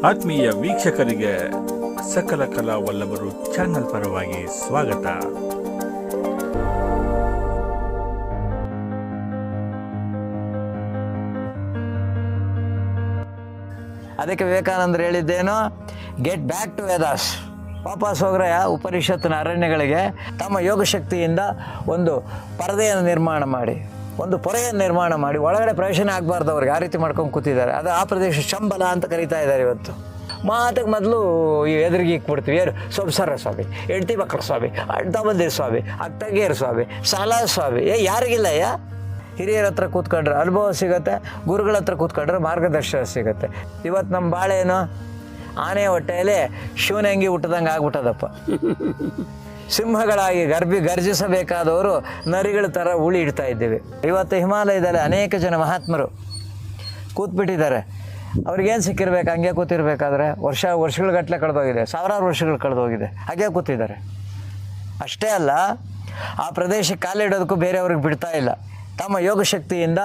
ಆತ್ಮೀಯ ವೀಕ್ಷಕರಿಗೆ ಸಕಲ ಕಲಾ ವಲ್ಲಭರು ಚಾನೆಲ್ ಪರವಾಗಿ ಸ್ವಾಗತ. ಅದಕ್ಕೆ ವಿವೇಕಾನಂದರು ಹೇಳಿದ್ದೇನು, ಗೆಟ್ ಬ್ಯಾಕ್ ಟು ವೇದಾಸ್, ವಾಪಸ್ ಹೋಗ್ರೆ ಉಪನಿಷತ್ತಿನ ಅರಣ್ಯಗಳಿಗೆ. ತಮ್ಮ ಯೋಗ ಶಕ್ತಿಯಿಂದ ಒಂದು ಪರದೆಯನ್ನು ನಿರ್ಮಾಣ ಮಾಡಿ, ಒಂದು ಪೊರೆಯನ್ನು ನಿರ್ಮಾಣ ಮಾಡಿ, ಒಳಗಡೆ ಪ್ರವೇಶನ ಆಗಬಾರ್ದು ಅವ್ರಿಗೆ, ಆ ರೀತಿ ಮಾಡ್ಕೊಂಡು ಕೂತಿದ್ದಾರೆ. ಅದು ಆ ಪ್ರದೇಶ ಶಂಬಲ ಅಂತ ಕರೀತಾ ಇದ್ದಾರೆ ಇವತ್ತು. ಮಾತಿಗೆ ಮೊದಲು ಈ ಎದುರಿಗೆ ಇಕ್ಬಿಡ್ತೀವಿ, ಏನು ಸೊಬ್ಸರ ಸ್ವಾಮಿ, ಹೆಂಡ್ತಿ ಮಕ್ಕಳ ಸ್ವಾಮಿ, ಅಡ್ಡಬಂದಿರ ಸ್ವಾಮಿ, ಅತ್ತಗೇರು ಸ್ವಾಮಿ, ಸಾಲ ಸ್ವಾಮಿ. ಯಾರಿಗಿಲ್ಲ ಹಿರಿಯರ ಹತ್ರ ಕೂತ್ಕೊಂಡ್ರೆ ಅನುಭವ ಸಿಗುತ್ತೆ, ಗುರುಗಳ ಹತ್ರ ಕೂತ್ಕೊಂಡ್ರೆ ಮಾರ್ಗದರ್ಶನ ಸಿಗುತ್ತೆ. ಇವತ್ತು ನಮ್ಮ ಬಾಳೇನು ಆನೆ ಹೊಟ್ಟೆಯಲ್ಲಿ ಶಿವನಂಗಿ ಹುಟ್ಟದಂಗೆ ಆಗ್ಬಿಟ್ಟದಪ್ಪ. ಸಿಂಹಗಳಾಗಿ ಗರ್ಜಿಸಬೇಕಾದವರು ನರಿಗಳ ಥರ ಉಳಿ ಇಡ್ತಾ ಇದ್ದೀವಿ. ಇವತ್ತು ಹಿಮಾಲಯದಲ್ಲಿ ಅನೇಕ ಜನ ಮಹಾತ್ಮರು ಕೂತ್ಬಿಟ್ಟಿದ್ದಾರೆ. ಅವ್ರಿಗೇನು ಸಿಕ್ಕಿರ್ಬೇಕು, ಹಂಗೆ ಕೂತಿರ್ಬೇಕಾದ್ರೆ ವರ್ಷಗಟ್ಟಲೆ ಕಳೆದೋಗಿದೆ, ಸಾವಿರಾರು ವರ್ಷಗಳು ಕಳೆದೋಗಿದೆ, ಹಾಗೆ ಕೂತಿದ್ದಾರೆ. ಅಷ್ಟೇ ಅಲ್ಲ, ಆ ಪ್ರದೇಶಕ್ಕೆ ಕಾಲಿಡೋದಕ್ಕೂ ಬೇರೆಯವ್ರಿಗೆ ಬಿಡ್ತಾ ಇಲ್ಲ. ತಮ್ಮ ಯೋಗ ಶಕ್ತಿಯಿಂದ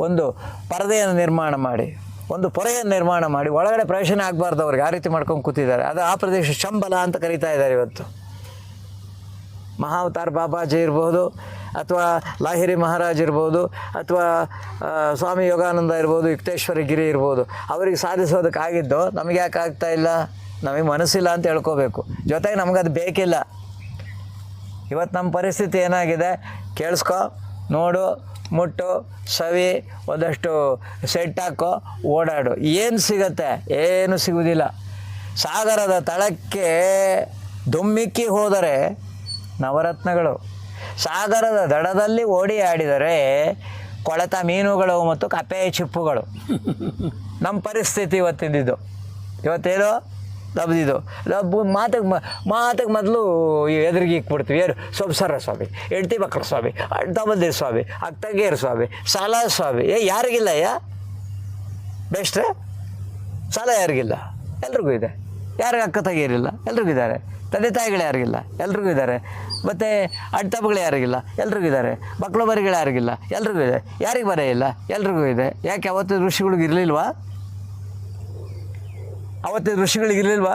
ಒಂದು ಪರದೆಯನ್ನು ನಿರ್ಮಾಣ ಮಾಡಿ, ಒಂದು ಪೊರೆಯನ್ನು ನಿರ್ಮಾಣ ಮಾಡಿ, ಒಳಗಡೆ ಪ್ರವೇಶನ ಆಗಬಾರ್ದು ಅವ್ರಿಗೆ, ಆ ರೀತಿ ಮಾಡ್ಕೊಂಡು ಕೂತಿದ್ದಾರೆ. ಅದು ಆ ಪ್ರದೇಶ ಶಂಬಲ ಅಂತ ಕರೀತಾ ಇದ್ದಾರೆ ಇವತ್ತು. ಮಹಾವತಾರ್ ಬಾಬಾಜಿ ಇರ್ಬೋದು, ಅಥವಾ ಲಾಹಿರಿ ಮಹಾರಾಜ್ ಇರ್ಬೋದು, ಅಥವಾ ಸ್ವಾಮಿ ಯೋಗಾನಂದ ಇರ್ಬೋದು, ಯುಕ್ತೇಶ್ವರ ಗಿರಿ ಇರ್ಬೋದು. ಅವರಿಗೆ ಸಾಧಿಸೋದಕ್ಕಾಗಿದ್ದು ನಮಗೆ ಯಾಕೆ ಆಗ್ತಾ ಇಲ್ಲ? ನಮಗೆ ಮನಸ್ಸಿಲ್ಲ ಅಂತ ಹೇಳ್ಕೋಬೇಕು. ಜೊತೆಗೆ ನಮಗದು ಬೇಕಿಲ್ಲ. ಇವತ್ತು ನಮ್ಮ ಪರಿಸ್ಥಿತಿ ಏನಾಗಿದೆ, ಕೇಳಿಸ್ಕೊ, ನೋಡು, ಮುಟ್ಟು, ಸವಿ, ಒಂದಷ್ಟು ಸೆಟ್ ಹಾಕೋ, ಓಡಾಡು. ಏನು ಸಿಗತ್ತೆ? ಏನು ಸಿಗುವುದಿಲ್ಲ. ಸಾಗರದ ತಳಕ್ಕೆ ಧುಮ್ಮಿಕ್ಕಿ ಹೋದರೆ ನವರತ್ನಗಳು, ಸಾಗರದ ದಡದಲ್ಲಿ ಓಡಿ ಆಡಿದರೆ ಕೊಳೆತ ಮೀನುಗಳು ಮತ್ತು ಕಪ್ಪೆ ಚಿಪ್ಪುಗಳು. ನಮ್ಮ ಪರಿಸ್ಥಿತಿ ಇವತ್ತಿದ್ದು. ಇವತ್ತೇನೋ ಲಬ್ದಿದ್ದು ಮಾತಿಗೆ ಮೊದಲು ಎದುರಿಗೆ ಇಕ್ಬಿಡ್ತೀವಿ, ಏನು ಸೊಬ್ಸರ ಸ್ವಾಮಿ, ಹೆಂಡ್ತಿ ಮಕ್ಕಳ ಸ್ವಾಮಿ, ಅಡ್ಡಬಂದಿರ ಸ್ವಾಮಿ, ಅತ್ತಗೇರು ಸ್ವಾಮಿ, ಸಾಲ ಸ್ವಾಮಿ. ಯಾರಿಗಿಲ್ಲ ಬೆಸ್ಟ್ರೆ ಸಾಲ ಯಾರಿಗಿಲ್ಲ? ಎಲ್ರಿಗೂ ಇದೆ. ಯಾರಿಗೆ ಅಕ್ಕ ತಂಗಿಯರಿಲ್ಲ? ಎಲ್ರಿಗೂ ಇದ್ದಾರೆ. ತಂದೆ ತಾಯಿಗಳು ಯಾರಿಗಿಲ್ಲ? ಎಲ್ರಿಗೂ ಇದ್ದಾರೆ. ಮತ್ತು ಅಡ್ಡತಬ್ಬಗಳು ಯಾರಿಗಿಲ್ಲ? ಎಲ್ರಿಗೂ ಇದ್ದಾರೆ. ಮಕ್ಕಳು ಮರಿಗಳು ಯಾರಿಗಿಲ್ಲ? ಎಲ್ರಿಗೂ ಇದೆ. ಯಾರಿಗೆ ಬರ ಇಲ್ಲ? ಎಲ್ರಿಗೂ ಇದೆ. ಯಾಕೆ ಅವತ್ತು ಋಷಿಗಳಿಗೆ ಇರಲಿಲ್ವಾ? ಅವತ್ತಿನ ಋಷಿಗಳಿಗೆ ಇರಲಿಲ್ವಾ?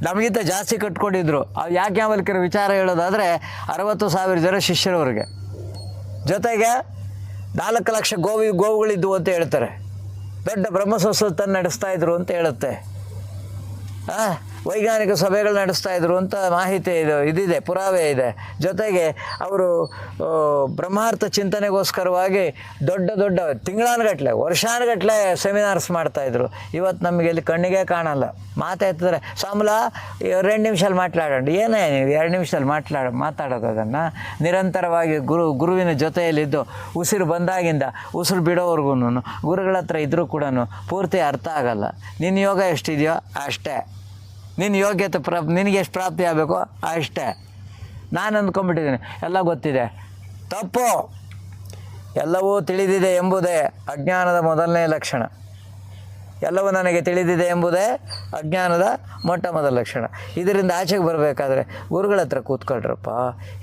ನಮಗಿಂತ ಜಾಸ್ತಿ ಕಟ್ಕೊಂಡಿದ್ರು. ಅವು ಯಾಕೆ ಯಾವಲ್ಕರ ವಿಚಾರ ಹೇಳೋದಾದರೆ 60,000 ಜನ ಶಿಷ್ಯರವ್ರಿಗೆ, ಜೊತೆಗೆ 4 ಲಕ್ಷ ಗೋವುಗಳಿದ್ವು ಅಂತ ಹೇಳ್ತಾರೆ. ದೊಡ್ಡ ಬ್ರಹ್ಮಸಂಸ್ಥೆಯನ್ನು ನಡೆಸ್ತಾ ಇದ್ರು ಅಂತ ಹೇಳುತ್ತೆ. ವೈಜ್ಞಾನಿಕ ಸಭೆಗಳು ನಡೆಸ್ತಾ ಇದ್ರು ಅಂತ ಮಾಹಿತಿ ಇದಿದೆ, ಪುರಾವೆ ಇದೆ. ಜೊತೆಗೆ ಅವರು ಬ್ರಹ್ಮಾರ್ಥ ಚಿಂತನೆಗೋಸ್ಕರವಾಗಿ ದೊಡ್ಡ ತಿಂಗಳಾನುಗಟ್ಟಲೆ, ವರ್ಷಾನುಗಟ್ಟಲೆ ಸೆಮಿನಾರ್ಸ್ ಮಾಡ್ತಾಯಿದ್ರು. ಇವತ್ತು ನಮಗೆ ಇಲ್ಲಿ ಕಣ್ಣಿಗೆ ಕಾಣಲ್ಲ. ಮಾತಾಡ್ತಿದ್ರೆ ಸಾಮಲ 2 ನಿಮಿಷದಲ್ಲಿ ಮಾತಾಡೋಣ. ಏನೇ ನೀವು 2 ನಿಮಿಷದಲ್ಲಿ ಮಾತಾಡೋದು? ಅದನ್ನು ನಿರಂತರವಾಗಿ ಗುರುವಿನ ಜೊತೆಯಲ್ಲಿದ್ದು ಉಸಿರು ಬಂದಾಗಿಂದ ಉಸಿರು ಬಿಡೋವರೆಗೂ ಗುರುಗಳ ಹತ್ರ ಇದ್ದರೂ ಕೂಡ ಪೂರ್ತಿ ಅರ್ಥ ಆಗಲ್ಲ. ನಿನ್ನ ಯೋಗ ಎಷ್ಟಿದೆಯೋ ಅಷ್ಟೇ, ನಿನ್ನ ಯೋಗ್ಯತೆ ನಿನಗೆ ಎಷ್ಟು ಪ್ರಾಪ್ತಿ ಆಗಬೇಕೋ ಅಷ್ಟೇ. ನಾನು ಅಂದ್ಕೊಂಡ್ಬಿಟ್ಟಿದ್ದೀನಿ ಎಲ್ಲ ಗೊತ್ತಿದೆ. ತಪ್ಪು. ಎಲ್ಲವೂ ತಿಳಿದಿದೆ ಎಂಬುದೇ ಅಜ್ಞಾನದ ಮೊದಲನೇ ಲಕ್ಷಣ. ಎಲ್ಲವೂ ನನಗೆ ತಿಳಿದಿದೆ ಎಂಬುದೇ ಅಜ್ಞಾನದ ಮೊದಲ ಲಕ್ಷಣ. ಇದರಿಂದ ಆಚೆಗೆ ಬರಬೇಕಾದ್ರೆ ಗುರುಗಳ ಹತ್ರ ಕೂತ್ಕೊಳ್ರಪ್ಪ,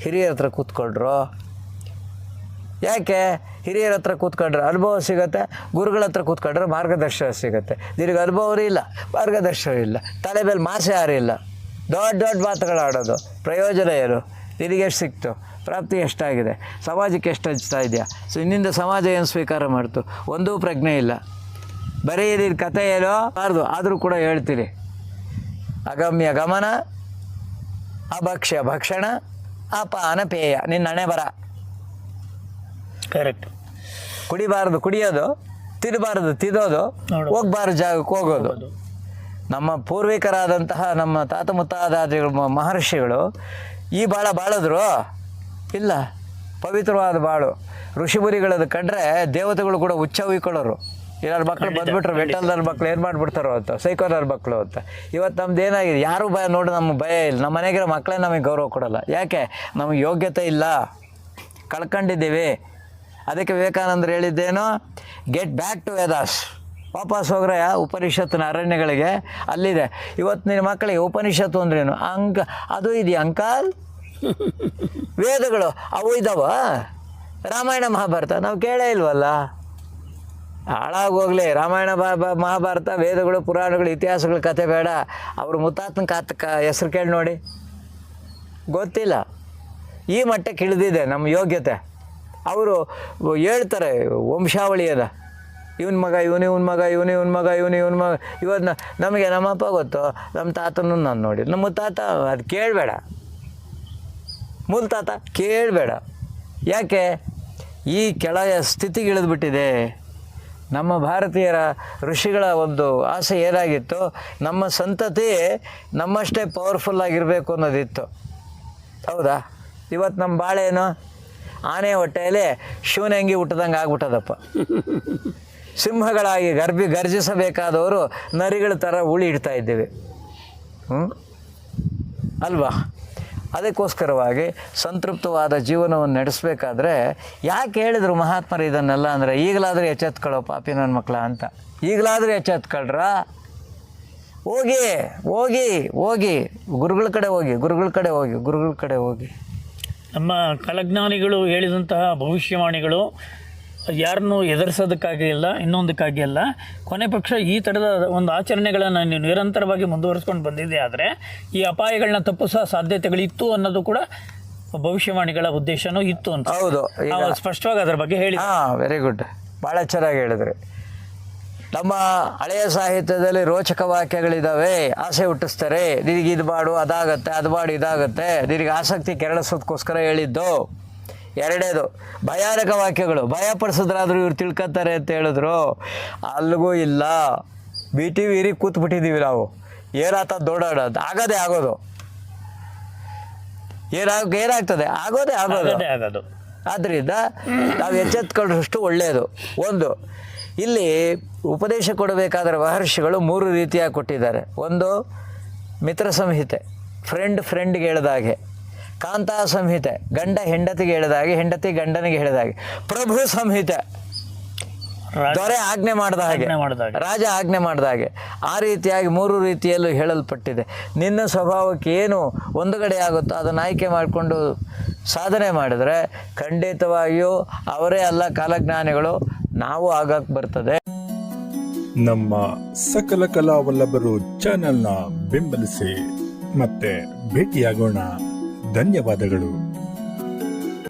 ಹಿರಿಯರ ಹತ್ರ ಕೂತ್ಕೊಳ್ರು. ಯಾಕೆ? ಹಿರಿಯರ ಹತ್ರ ಕೂತ್ಕೊಂಡ್ರೆ ಅನುಭವ ಸಿಗುತ್ತೆ, ಗುರುಗಳ ಹತ್ರ ಕೂತ್ಕೊಂಡ್ರೆ ಮಾರ್ಗದರ್ಶನ ಸಿಗುತ್ತೆ. ನಿನಗೆ ಅನುಭವ ಇಲ್ಲ, ಮಾರ್ಗದರ್ಶನ ಇಲ್ಲ, ತಲೆ ಮೇಲೆ ಮಾಸೆ ಯಾರಿಲ್ಲ, ದೊಡ್ಡ ಮಾತುಗಳು ಆಡೋದು. ಪ್ರಯೋಜನ ಏನು? ನಿನಗೆಷ್ಟು ಸಿಕ್ತು? ಪ್ರಾಪ್ತಿ ಎಷ್ಟಾಗಿದೆ? ಸಮಾಜಕ್ಕೆ ಎಷ್ಟು ಹಂಚ್ತಾ ಇದೆಯಾ? ಸೊ ಇನ್ನಿಂದ ಸಮಾಜ ಏನು ಸ್ವೀಕಾರ ಮಾಡ್ತು? ಒಂದೂ ಪ್ರಜ್ಞೆ ಇಲ್ಲ. ಬರೀ ನಿನ್ನ ಕಥೆ ಏನೋ ಬಾರ್ದು, ಆದರೂ ಕೂಡ ಹೇಳ್ತೀನಿ. ಅಗಮ್ಯ ಗಮನ, ಅಭಕ್ಷ್ಯ ಭಕ್ಷಣ, ಅಪಾನ ಪೇಯ. ನಿನ್ನ ಹಣೆ ಬರ. ಕರೆಕ್ಟ್. ಕುಡಿಬಾರ್ದು ಕುಡಿಯೋದು, ತಿನ್ನಬಾರ್ದು ತಿನ್ನೋದು, ಹೋಗ್ಬಾರ್ದು ಜಾಗಕ್ಕೆ ಹೋಗೋದು. ನಮ್ಮ ಪೂರ್ವಿಕರಾದಂತಹ ನಮ್ಮ ತಾತ ಮುತ್ತಾದಾದಿಗಳು, ಮಹರ್ಷಿಗಳು ಈ ಬಾಳಿದ್ರು ಇಲ್ಲ. ಪವಿತ್ರವಾದ ಬಾಳು. ಋಷಿಮುನಿಗಳದ್ದು ಕಂಡ್ರೆ ದೇವತೆಗಳು ಕೂಡ ಹುಚ್ಚ ಹುಯ್ಕೊಳ್ಳೋರು. ಇಲ್ಲಾರ ಮಕ್ಕಳು ಬಂದುಬಿಟ್ರು, ಬೆಟ್ಟಲ್ದಾರ ಮಕ್ಕಳು ಏನು ಮಾಡಿಬಿಡ್ತಾರೋ ಅಂತ, ಸೈಕೋದಾರ ಮಕ್ಕಳು ಅಂತ. ಇವತ್ತು ನಮ್ದು ಏನಾಗಿದೆ, ಯಾರೂ ಭಯ ನೋಡಿ ನಮ್ಗೆ ಭಯ ಇಲ್ಲ. ನಮ್ಮ ಮನೆಗಿರೋ ಮಕ್ಕಳೇ ನಮಗೆ ಗೌರವ ಕೊಡೋಲ್ಲ. ಯಾಕೆ? ನಮಗೆ ಯೋಗ್ಯತೆ ಇಲ್ಲ, ಕಳ್ಕೊಂಡಿದ್ದೀವಿ. ಅದಕ್ಕೆ ವಿವೇಕಾನಂದರು ಹೇಳಿದ್ದೇನು, ಗೆಟ್ ಬ್ಯಾಕ್ ಟು ವೇದಾಸ್, ವಾಪಸ್ ಹೋಗ್ರೆ ಉಪನಿಷತ್ತಿನ ಅರಣ್ಯಗಳಿಗೆ. ಅಲ್ಲಿದೆ. ಇವತ್ತು ನಿನ್ನ ಮಕ್ಕಳಿಗೆ ಉಪನಿಷತ್ತು ಅಂದ್ರೇನು? ಅದು ಇದೆಯಾ ಅಂಕಲ್? ವೇದಗಳು ಅವು ಇದ್ದಾವ? ರಾಮಾಯಣ ಮಹಾಭಾರತ ನಾವು ಕೇಳೇ ಇಲ್ವಲ್ಲ. ಹಾಳಾಗೋಗ್ಲಿ. ರಾಮಾಯಣ ಮಹಾಭಾರತ ವೇದಗಳು ಪುರಾಣಗಳು ಇತಿಹಾಸಗಳ ಕತೆ ಬೇಡ. ಅವರು ಮುತ್ತಾತನ ಹೆಸರು ಕೇಳಿ ನೋಡಿ, ಗೊತ್ತಿಲ್ಲ. ಈ ಮಟ್ಟಕ್ಕೆ ಇಳಿದಿದೆ ನಮ್ಮ ಯೋಗ್ಯತೆ. ಅವರು ಹೇಳ್ತಾರೆ ವಂಶಾವಳಿ ಅದ, ಇವನ ಮಗ ಇವನು, ಇವನ ಮಗ ಇವನು, ಇವನ ಮಗ ಇವನು, ಇವನ ಮಗ ಇವನ್ನ. ನಮಗೆ ನಮ್ಮಪ್ಪ ಗೊತ್ತು, ನಮ್ಮ ತಾತನೂ ನಾನು ನೋಡಿ. ನಮ್ಮ ಮುತ್ತಾತ ಅದು ಕೇಳಬೇಡ, ಮೂಲ ತಾತ ಕೇಳಬೇಡ. ಯಾಕೆ ಈ ಕೆಳ ಸ್ಥಿತಿಗೆ ಇಳಿದ್ಬಿಟ್ಟಿದೆ? ನಮ್ಮ ಭಾರತೀಯರ ಋಷಿಗಳ ಒಂದು ಆಸೆ ಏನಾಗಿತ್ತು, ನಮ್ಮ ಸಂತತಿ ನಮ್ಮಷ್ಟೇ ಪವರ್ಫುಲ್ ಆಗಿರಬೇಕು ಅನ್ನೋದಿತ್ತು. ಹೌದಾ? ಇವತ್ತು ನಮ್ಮ ಬಾಳೇನು ಆನೆ ಹೊಟ್ಟೆಯಲ್ಲಿ ಶಿವನಂಗಿ ಹುಟ್ಟದಂಗೆ ಆಗ್ಬಿಟ್ಟದಪ್ಪ. ಸಿಂಹಗಳಾಗಿ ಗರ್ಜಿಸಬೇಕಾದವರು ನರಿಗಳ ಥರ ಉಳಿ ಇಡ್ತಾ ಇದ್ದೇವೆ. ಅಲ್ವಾ? ಅದಕ್ಕೋಸ್ಕರವಾಗಿ ಸಂತೃಪ್ತವಾದ ಜೀವನವನ್ನು ನಡೆಸಬೇಕಾದ್ರೆ ಯಾಕೆ ಹೇಳಿದ್ರು ಮಹಾತ್ಮರು ಇದನ್ನೆಲ್ಲ ಅಂದರೆ, ಈಗಲಾದರೂ ಎಚ್ಚೆತ್ಕೊಳ್ಳೋ ಪಾಪಿ ನನ್ನ ಮಕ್ಕಳ ಅಂತ. ಈಗಲಾದರೂ ಎಚ್ಚೆತ್ಕೊಳ್ರ. ಹೋಗಿ ಹೋಗಿ ಹೋಗಿ ಗುರುಗಳ ಕಡೆ ಹೋಗಿ, ಗುರುಗಳ ಕಡೆ ಹೋಗಿ, ಗುರುಗಳ ಕಡೆ ಹೋಗಿ. ನಮ್ಮ ಕಾಲಜ್ಞಾನಿಗಳು ಹೇಳಿದಂತಹ ಭವಿಷ್ಯವಾಣಿಗಳು ಯಾರನ್ನೂ ಎದುರಿಸೋದಕ್ಕಾಗಿ ಇಲ್ಲ, ಇನ್ನೊಂದಕ್ಕಾಗಿ ಅಲ್ಲ. ಕೊನೆ ಪಕ್ಷ ಈ ಥರದ ಒಂದು ಆಚರಣೆಗಳನ್ನು ನೀವು ನಿರಂತರವಾಗಿ ಮುಂದುವರಿಸ್ಕೊಂಡು ಬಂದಿದೆ. ಆದರೆ ಈ ಅಪಾಯಗಳನ್ನ ತಪ್ಪಿಸೋ ಸಾಧ್ಯತೆಗಳಿತ್ತು ಅನ್ನೋದು ಕೂಡ ಭವಿಷ್ಯವಾಣಿಗಳ ಉದ್ದೇಶನೂ ಇತ್ತು ಅಂತ. ಹೌದು, ಸ್ಪಷ್ಟವಾಗಿ ಅದರ ಬಗ್ಗೆ ಹೇಳಿ. ವೆರಿ ಗುಡ್, ಭಾಳ ಚೆನ್ನಾಗಿ ಹೇಳಿದ್ರಿ. ನಮ್ಮ ಹಳೆಯ ಸಾಹಿತ್ಯದಲ್ಲಿ ರೋಚಕ ವಾಕ್ಯಗಳಿದ್ದಾವೆ. ಆಸೆ ಹುಟ್ಟಿಸ್ತಾರೆ, ನಿನಗೆ ಇದು ಬಾಡು ಅದಾಗತ್ತೆ, ಅದು ಬಾಡು ಇದಾಗತ್ತೆ, ನಿನಗೆ ಆಸಕ್ತಿ ಕೆರಳಿಸೋದಕ್ಕೋಸ್ಕರ ಹೇಳಿದ್ದು. ಎರಡೇದು ಭಯಾನಕ ವಾಕ್ಯಗಳು, ಭಯಪಡಿಸಿದ್ರಾದ್ರೂ ಇವ್ರು ತಿಳ್ಕೊತಾರೆ ಅಂತ ಹೇಳಿದ್ರು. ಅಲ್ಲಿಗೂ ಇಲ್ಲ. BTV ಇರಿಗೆ ಕೂತ್ಬಿಟ್ಟಿದ್ದೀವಿ ನಾವು. ಏನಾತ ದೊಡ್ಡಾಡೋದು ಆಗೋದೇ ಆಗೋದು, ಏನಾಗ್ತದೆ ಆಗೋದೇ ಆಗೋದು. ಆದ್ದರಿಂದ ನಾವು ಎಚ್ಚೆತ್ಕೊಳ್ಳೋಷ್ಟು ಒಳ್ಳೆಯದು. ಒಂದು, ಇಲ್ಲಿ ಉಪದೇಶ ಕೊಡಬೇಕಾದ್ರೆ ಮಹರ್ಷಿಗಳು 3 ರೀತಿಯಾಗಿ ಕೊಟ್ಟಿದ್ದಾರೆ. ಒಂದು ಮಿತ್ರ ಸಂಹಿತೆ, ಫ್ರೆಂಡ್ಗೆ ಹೇಳಿದಾಗೆ. ಕಾಂತಾ ಸಂಹಿತೆ, ಗಂಡ ಹೆಂಡತಿಗೆ ಹೇಳಿದಾಗೆ, ಹೆಂಡತಿ ಗಂಡನಿಗೆ ಹೇಳಿದಾಗೆ. ಪ್ರಭು ಸಂಹಿತೆ, ದೊರೆ ಆಜ್ಞೆ ಮಾಡಿದ ಹಾಗೆ, ರಾಜ ಆಜ್ಞೆ ಮಾಡಿದ ಹಾಗೆ. ಆ ರೀತಿಯಾಗಿ 3 ರೀತಿಯಲ್ಲೂ ಹೇಳಲ್ಪಟ್ಟಿದೆ. ನಿನ್ನ ಸ್ವಭಾವಕ್ಕೆ ಏನು ಹೊಂದುಗಡೆ ಆಗುತ್ತೋ ಅದನ್ನು ಆಯ್ಕೆ ಮಾಡಿಕೊಂಡು ಸಾಧನೆ ಮಾಡಿದರೆ ಖಂಡಿತವಾಗಿಯೂ ಅವರೇ ಅಲ್ಲ ಕಾಲಜ್ಞಾನಿಗಳು, ನಾವು ಆಗಕ್ಕೆ ಬರ್ತದೆ. ನಮ್ಮ ಸಕಲ ಕಲಾವಲ್ಲಭರು ಚಾನೆಲ್ನ ಬೆಂಬಲಿಸಿ. ಮತ್ತೆ ಭೇಟಿಯಾಗೋಣ. ಧನ್ಯವಾದಗಳು.